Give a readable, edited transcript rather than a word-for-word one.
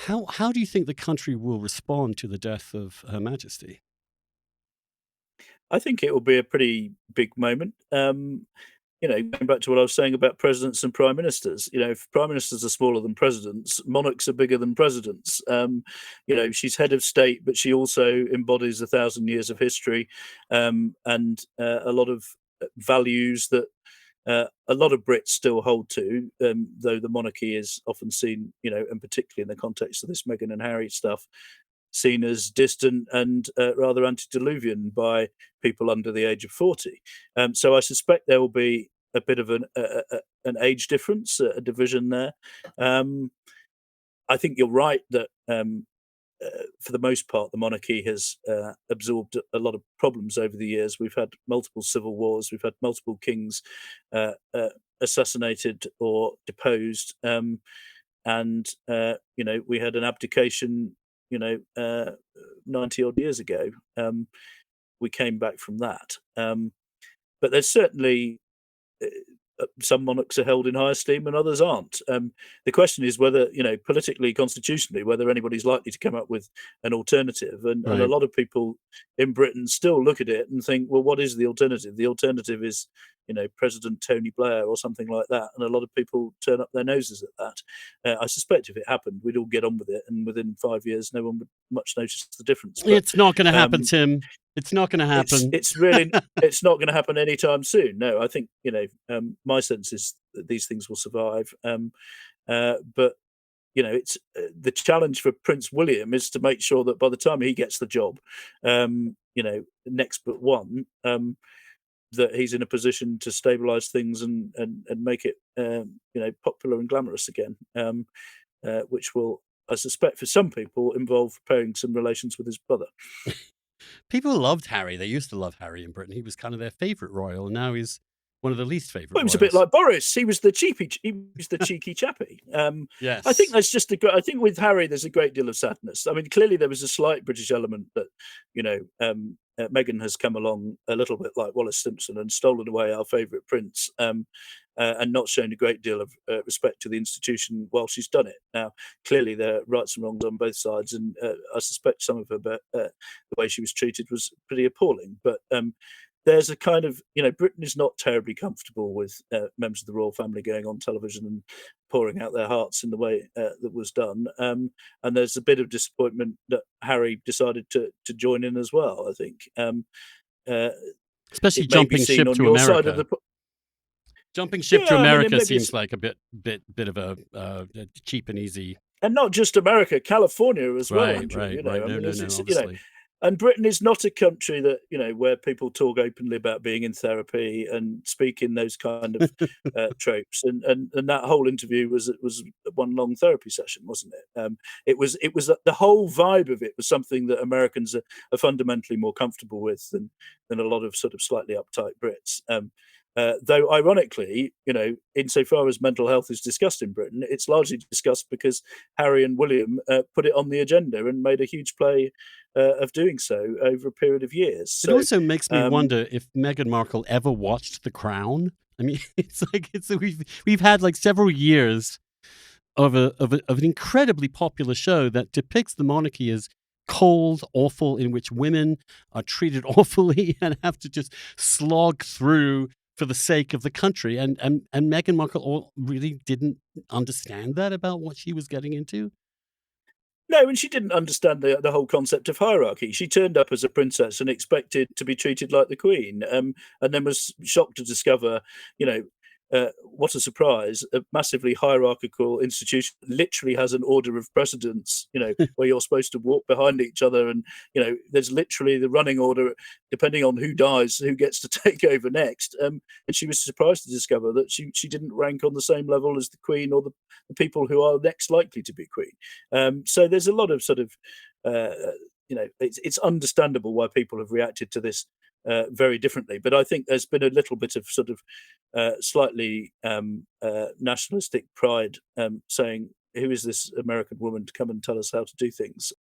How do you think the country will respond to the death of Her Majesty? I think it will be a pretty big moment. Going back to what I was saying about presidents and prime ministers, if prime ministers are smaller than presidents, monarchs are bigger than presidents. She's head of state, but she also embodies 1,000 years of history, and a lot of values that a lot of Brits still hold to, though the monarchy is often seen, and particularly in the context of this Meghan and Harry stuff, seen as distant and rather antediluvian by people under the age of 40. So I suspect there will be a bit of an age difference, a division there. Um, I think you're right that for the most part, the monarchy has absorbed a lot of problems over the years. We've had multiple civil wars, we've had multiple kings assassinated or deposed, and we had an abdication, 90 odd years ago. We came back from that, but there's certainly some monarchs are held in high esteem and others aren't. The question is whether, politically, constitutionally, whether anybody's likely to come up with an alternative. And a Right. lot of people in Britain still look at it and think, well, what is the alternative? The alternative is, President Tony Blair or something like that. And a lot of people turn up their noses at that. I suspect if it happened, we'd all get on with it. And within 5 years, no one would much notice the difference. But It's not gonna happen, um, Tim. It's not gonna it's happen. it's really it's not going to happen anytime soon. No, I think my sense is that these things will survive. But it's the challenge for Prince William is to make sure that by the time he gets the job, next but one, that he's in a position to stabilise things and make it popular and glamorous again, which will, I suspect, for some people involve repairing some relations with his brother. People loved Harry. They used to love Harry in Britain. He was kind of their favorite royal, and now he's one of the least favorite Well, he was a bit royals. like Boris. He was the cheeky chappy. I think Yes. there's just I think with Harry, there's a great deal of sadness. I mean, clearly there was a slight British element that, Meghan has come along a little bit like Wallace Simpson and stolen away our favourite prince, and not shown a great deal of respect to the institution while she's done it. Now, clearly there are rights and wrongs on both sides, and I suspect some of her, the way she was treated was pretty appalling. But there's a kind of, Britain is not terribly comfortable with members of the royal family going on television and pouring out their hearts in the way that was done. And there's a bit of disappointment that Harry decided to join in as well, I think. Uh, Especially it may be jumping seen ship on to your side of America. the. Jumping ship to Yeah, I mean, America maybe seems like a bit of a cheap and easy. and not just America, California as well, Right, Andrew. right, right. I No, mean, no, no, it's honestly. and Britain is not a country that where people talk openly about being in therapy and speak in those kind of tropes. And that whole interview was one long therapy session, wasn't it? It was the whole vibe of it was something that Americans are fundamentally more comfortable with than a lot of sort of slightly uptight Brits. Though ironically, insofar as mental health is discussed in Britain, it's largely discussed because Harry and William put it on the agenda and made a huge play of doing so over a period of years. It So, also makes me um, wonder if Meghan Markle ever watched The Crown. I mean, we've had like several years of an incredibly popular show that depicts the monarchy as cold, awful, in which women are treated awfully and have to just slog through for the sake of the country. And Meghan Markle really didn't understand that about what she was getting into. no, and she didn't understand the whole concept of hierarchy. She turned up as a princess and expected to be treated like the queen, and then was shocked to discover, you know, what a surprise! A massively hierarchical institution literally has an order of precedence, where you're supposed to walk behind each other, and there's literally the running order depending on who dies, who gets to take over next. And she was surprised to discover that she didn't rank on the same level as the queen or the people who are next likely to be queen. So there's a lot of sort of, it's understandable why people have reacted to this very differently. But I think there's been a little bit of sort of slightly nationalistic pride, saying, "Who is this American woman to come and tell us how to do things?"